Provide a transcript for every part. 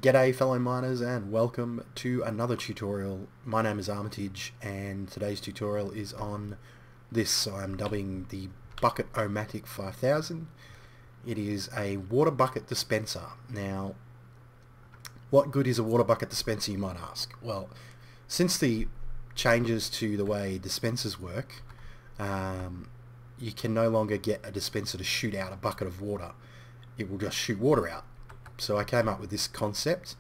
G'day fellow miners and welcome to another tutorial. My name is Armitage and today's tutorial is on this. I'm dubbing the Bucket-O-Matic 5000. It is a water bucket dispenser. Now, what good is a water bucket dispenser, you might ask? Well, since the changes to the way dispensers work, you can no longer get a dispenser to shoot out a bucket of water. It will just shoot water out. So I came up with this concept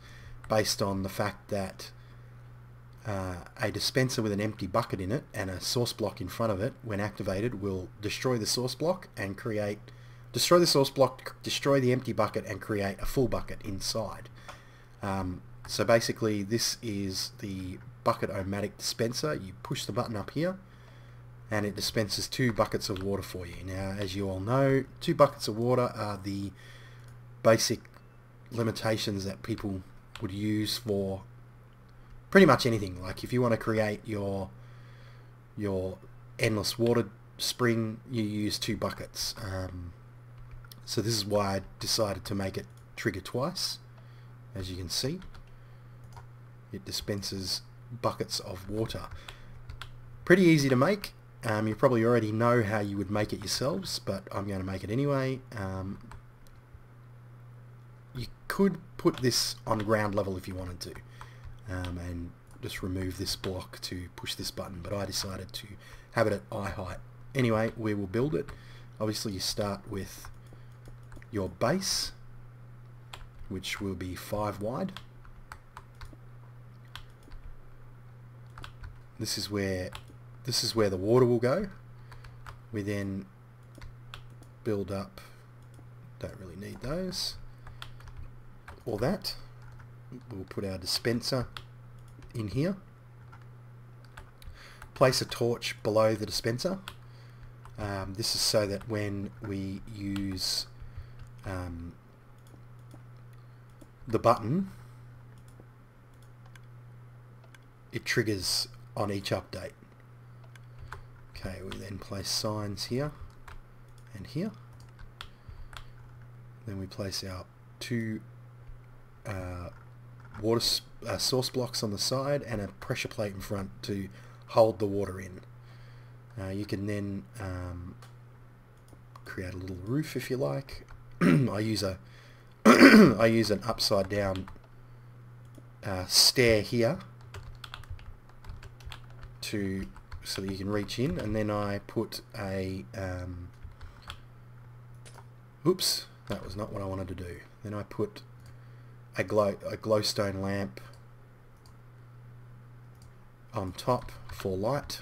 based on the fact that a dispenser with an empty bucket in it and a source block in front of it, when activated, will destroy the source block and destroy the empty bucket and create a full bucket inside. So basically this is the Bucket-O-Matic dispenser. You push the button up here and it dispenses 2 buckets of water for you. Now, as you all know, 2 buckets of water are the basic limitations that people would use for pretty much anything. Like if you want to create your endless water spring, you use 2 buckets. So this is why I decided to make it trigger twice. As you can see, it dispenses buckets of water. Pretty easy to make. You probably already know how you would make it yourselves, but I'm going to make it anyway. You could put this on ground level if you wanted to, and just remove this block to push this button, but I decided to have it at eye height. Anyway, we will build it. Obviously you start with your base, which will be 5 wide. This is where the water will go. We then build up, don't really need those, or that. We'll put our dispenser in here. Place a torch below the dispenser. This is so that when we use the button, it triggers on each update. Okay, we then place signs here and here. Then we place our 2 water source blocks on the side and a pressure plate in front to hold the water in. You can then create a little roof if you like. I use an upside down stair here so that you can reach in, and then I put a oops, that was not what I wanted to do. Then I put a glowstone lamp on top for light,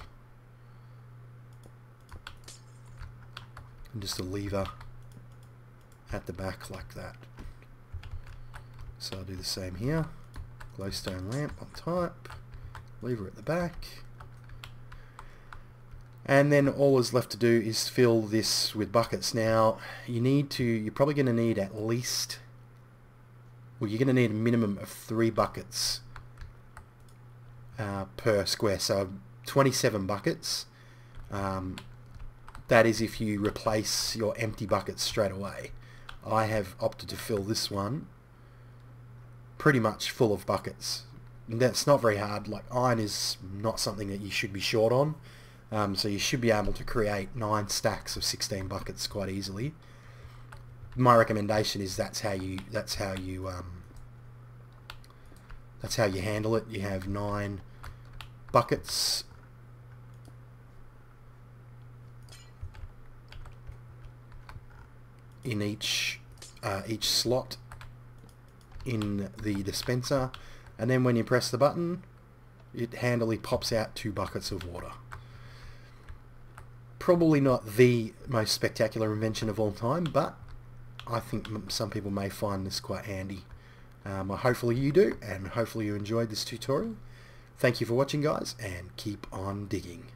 and just a lever at the back like that. So I'll do the same here. Glowstone lamp on top, lever at the back, and then all is left to do is fill this with buckets. Now you're probably going to need at least, well, you're going to need a minimum of 3 buckets per square, so 27 buckets. That is if you replace your empty buckets straight away. I have opted to fill this one pretty much full of buckets. That's not very hard. Like, iron is not something that you should be short on, so you should be able to create 9 stacks of 16 buckets quite easily. My recommendation is that's how you handle it. You have 9 buckets in each slot in the dispenser, and then when you press the button, it handily pops out 2 buckets of water. Probably not the most spectacular invention of all time, but I think some people may find this quite handy. Hopefully you do, and hopefully you enjoyed this tutorial. Thank you for watching, guys, and keep on digging.